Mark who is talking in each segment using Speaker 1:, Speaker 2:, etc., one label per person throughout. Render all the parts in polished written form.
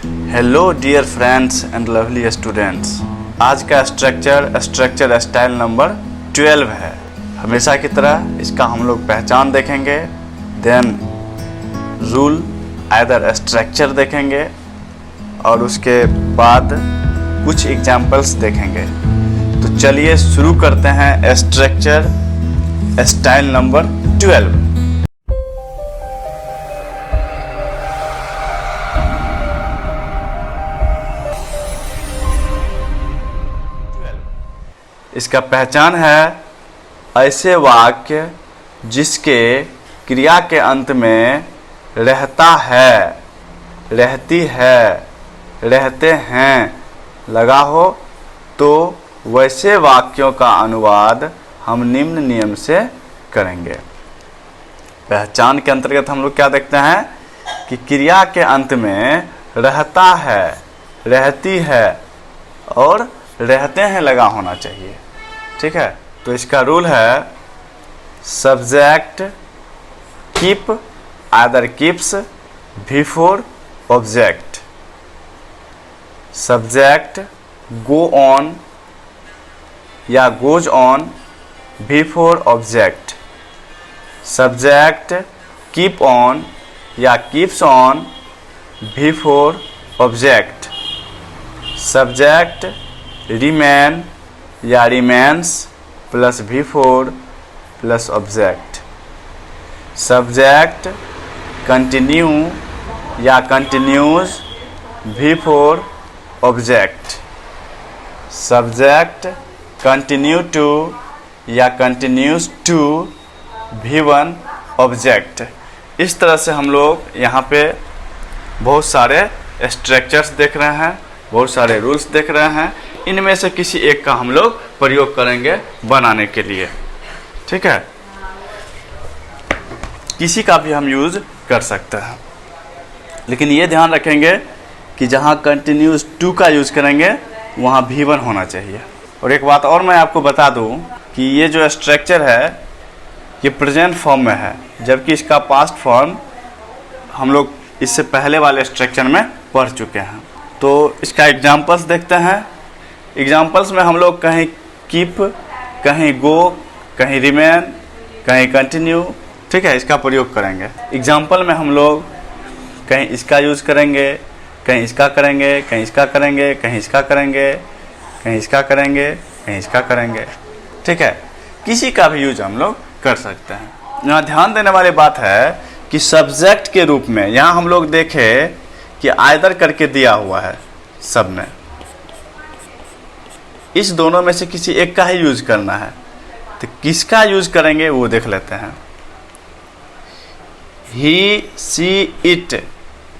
Speaker 1: Hello dear friends and lovely students. आज का structure style number 12 है। हमेशा की तरह इसका हम लोग पहचान देखेंगे, देन रूल आइदर स्ट्रक्चर देखेंगे और उसके बाद कुछ एग्जाम्पल्स देखेंगे। तो चलिए शुरू करते हैं स्ट्रक्चर स्टाइल नंबर 12। इसका पहचान है ऐसे वाक्य जिसके क्रिया के अंत में रहता है, रहती है, रहते हैं लगा हो, तो वैसे वाक्यों का अनुवाद हम निम्न नियम से करेंगे। पहचान के अंतर्गत हम लोग क्या देखते हैं कि क्रिया के अंत में रहता है, रहती है और रहते हैं लगा होना चाहिए। ठीक है, तो इसका रूल है subject keep either keeps before object, subject go on या goes on before object, subject keep on या keeps on before object, subject remain या remains plus before plus object, subject continue या continues before object, subject continue to या continues to भी1 object. इस तरह से हम लोग यहाँ पे बहुत सारे स्ट्रक्चर्स देख रहे हैं, बहुत सारे रूल्स देख रहे हैं। इनमें से किसी एक का हम लोग प्रयोग करेंगे बनाने के लिए। ठीक है, किसी का भी हम यूज़ कर सकते हैं, लेकिन ये ध्यान रखेंगे कि जहाँ कंटिन्यूस टू का यूज़ करेंगे वहाँ भी1 होना चाहिए। और एक बात और मैं आपको बता दूँ कि ये जो स्ट्रक्चर है ये प्रेजेंट फॉर्म में है, जबकि इसका पास्ट फॉर्म हम लोग इससे पहले वाले स्ट्रक्चर में पढ़ चुके हैं। तो इसका एग्जाम्पल्स देखते हैं। एग्जाम्पल्स में हम लोग कहीं कीप, कहीं गो, कहीं रिमेन, कहीं कंटिन्यू, ठीक है, इसका प्रयोग करेंगे। एग्जाम्पल में हम लोग कहीं इसका यूज़ करेंगे, कहीं इसका करेंगे, कहीं इसका करेंगे, कहीं इसका करेंगे, कहीं इसका करेंगे, कहीं इसका करेंगे। ठीक है, किसी का भी यूज हम लोग कर सकते हैं। यहाँ ध्यान देने वाली बात है कि सब्जेक्ट के रूप में यहाँ हम लोग देखें कि आइदर करके दिया हुआ है सब में, इस दोनों में से किसी एक का ही यूज करना है। तो किसका यूज करेंगे वो देख लेते हैं। ही, सी, इट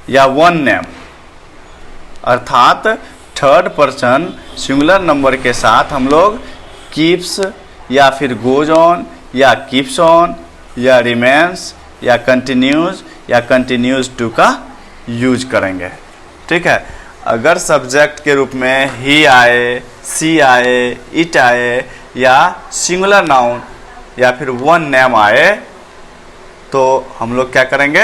Speaker 1: या वन नेम, अर्थात थर्ड पर्सन सिंगुलर नंबर के साथ हम लोग कीप्स या फिर गोज ऑन या कीप्स ऑन या रिमेन्स या कंटिन्यूज टू का यूज करेंगे। ठीक है, अगर सब्जेक्ट के रूप में ही आए, सी आए, इट आए या सिंगुलर नाउन या फिर वन नेम आए तो हम लोग क्या करेंगे,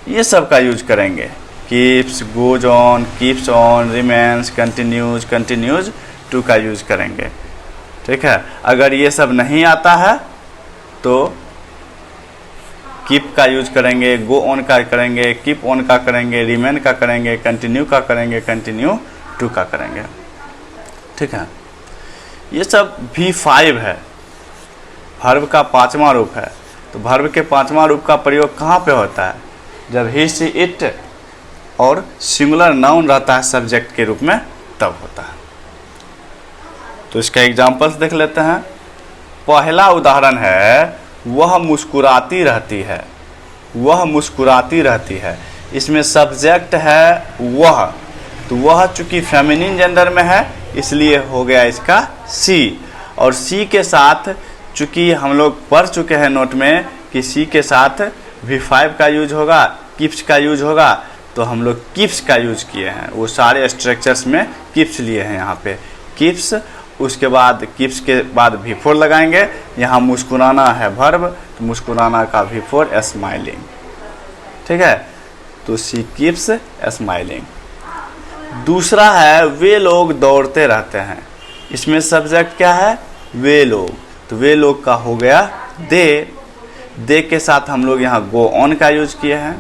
Speaker 1: ये सब का यूज करेंगे। Keeps, goes on, keeps on, remains, continues to का यूज करेंगे। ठीक है, अगर ये सब नहीं आता है तो कीप का यूज करेंगे, गो ऑन का करेंगे, कीप ऑन का करेंगे, रिमेन का करेंगे, कंटिन्यू का करेंगे, कंटिन्यू टू का करेंगे। ठीक है, ये सब V5 है, वर्ब का 5वां रूप है। तो वर्ब के 5वां रूप का प्रयोग कहाँ पे होता है, जब ही, सी, इट और सिंगुलर नाउन रहता है सब्जेक्ट के रूप में, तब होता है। तो इसका एग्जाम्पल्स देख लेते हैं। पहला उदाहरण है वह मुस्कुराती रहती है, वह मुस्कुराती रहती है। इसमें सब्जेक्ट है वह, तो वह चूंकि फेमिनिन जेंडर में है इसलिए हो गया इसका सी। और सी के साथ चूंकि हम लोग पढ़ चुके हैं नोट में कि सी के साथ V5 का यूज होगा, कीप्स का यूज होगा, तो हम लोग कीप्स का यूज किए हैं। वो सारे स्ट्रक्चर्स में कीप्स लिए हैं यहाँ पे कीप्स। उसके बाद कीप्स के बाद V4 लगाएंगे। यहाँ मुस्कुराना है वर्ब, तो मुस्कुराना का V4 स्माइलिंग। ठीक है, तो शी कीप्स स्माइलिंग। दूसरा है वे लोग दौड़ते रहते हैं। इसमें सब्जेक्ट क्या है? वे लोग। तो वे लोग का हो गया दे के साथ हम लोग यहाँ गो ऑन का यूज किए हैं।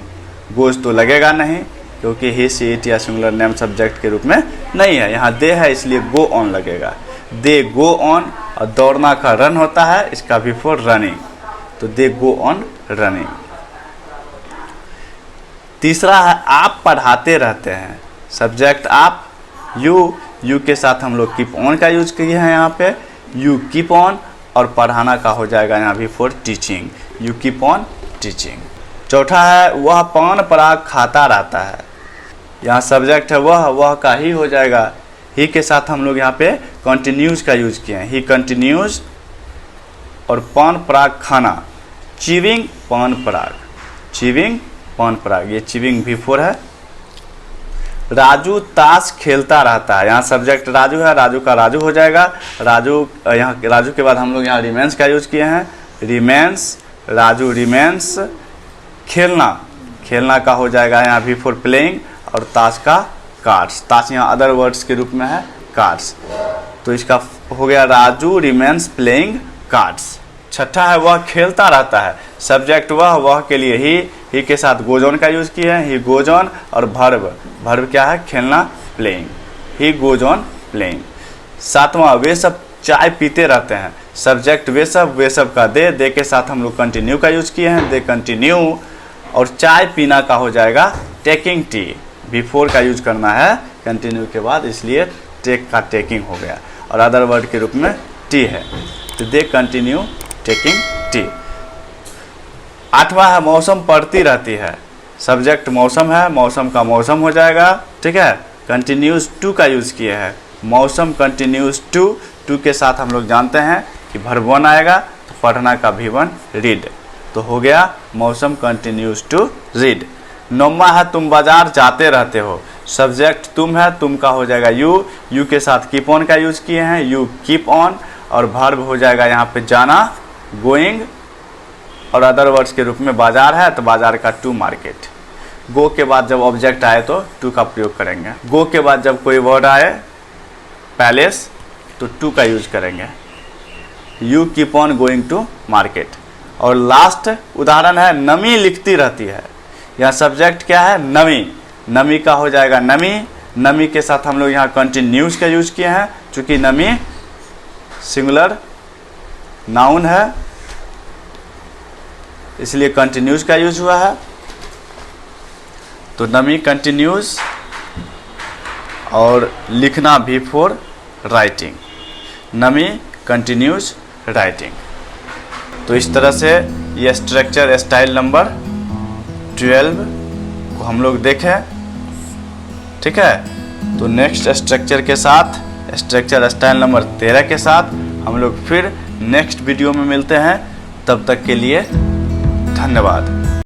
Speaker 1: गोज तो लगेगा नहीं क्योंकि ही सी इट या सिंगुलर नेम सब्जेक्ट के रूप में नहीं है, यहाँ दे है इसलिए गो ऑन लगेगा। दे गो ऑन, और दौड़ना का रन होता है, इसका बिफोर रनिंग, तो दे गो ऑन रनिंग। तीसरा है आप पढ़ाते रहते हैं। सब्जेक्ट आप, यू के साथ हम लोग कीप ऑन का यूज किए हैं यहाँ पे, यू कीप ऑन, और पढ़ाना का हो जाएगा यहाँ before teaching, you keep on teaching. चौथा है वह पान पराग खाता रहता है। यहाँ सब्जेक्ट है वह का ही हो जाएगा, ही के साथ हम लोग यहाँ पे कंटिन्यूज का यूज किए हैं, ही कंटिन्यूज, और पान पराग खाना, चिविंग पान पराग, चिविंग पान पराग, ये चिविंग बिफोर है। राजू ताश खेलता रहता है। यहाँ सब्जेक्ट राजू है, राजू का राजू हो जाएगा। राजू, यहाँ राजू के बाद हम लोग यहाँ रिमेंस का यूज किए हैं, रिमेंस, राजू रिमेंस। खेलना का हो जाएगा यहाँ बिफोर प्लेइंग, और ताश का कार्ड्स, ताश यहाँ अदर वर्ड्स के रूप में है कार्ड्स, तो इसका हो गया राजू रिमेंस प्लेइंग कार्ड्स। छठा है वह खेलता रहता है। सब्जेक्ट वह के लिए ही के साथ गोज ऑन का यूज किए हैं, ही गोज ऑन, और भर्ब क्या है? खेलना, playing, he goes on playing. सातवां वे सब चाय पीते रहते हैं। सब्जेक्ट वे सब का दे के साथ हम लोग कंटिन्यू का यूज किए हैं, दे कंटिन्यू, और चाय पीना का हो जाएगा टेकिंग टी, बिफोर का यूज करना है कंटिन्यू के बाद, इसलिए टेक का टेकिंग हो गया, और अदर वर्ड के रूप में टी है, तो दे कंटिन्यू टेकिंग टी। आठवां है मौसम पड़ती रहती है। सब्जेक्ट मौसम है, मौसम का मौसम हो जाएगा, ठीक है, कंटिन्यूज टू का यूज किए हैं, मौसम कंटिन्यूज टू के साथ हम लोग जानते हैं कि वर्ब वन आएगा, तो पढ़ना का भी वन रीड, तो हो गया मौसम कंटिन्यूज टू रीड। नौवां है तुम बाजार जाते रहते हो। सब्जेक्ट तुम है, तुम का हो जाएगा यू के साथ कीप ऑन का यूज किए हैं, यू कीप ऑन, और वर्ब हो जाएगा यहाँ पे जाना, गोइंग, और अदर वर्ड्स के रूप में बाजार है तो बाजार का टू मार्केट। गो के बाद जब ऑब्जेक्ट आए तो टू का प्रयोग करेंगे। गो के बाद जब कोई वर्ड आए पैलेस तो टू का यूज करेंगे, you keep on going to market. और लास्ट उदाहरण है नमी लिखती रहती है। यहाँ सब्जेक्ट क्या है? नमी का हो जाएगा नमी के साथ हम लोग यहाँ कंटिन्यूज का यूज किए हैं, चूँकि नमी सिंगुलर नाउन है इसलिए कंटिन्यूज का यूज हुआ है, तो नमी कंटिन्यूज, और लिखना बिफोर राइटिंग, नमी कंटिन्यूज राइटिंग। तो इस तरह से ये स्ट्रक्चर स्टाइल नंबर 12 को हम लोग देखें, ठीक है। तो नेक्स्ट स्ट्रक्चर के साथ, स्ट्रक्चर स्टाइल नंबर 13 के साथ हम लोग फिर नेक्स्ट वीडियो में मिलते हैं। तब तक के लिए धन्यवाद।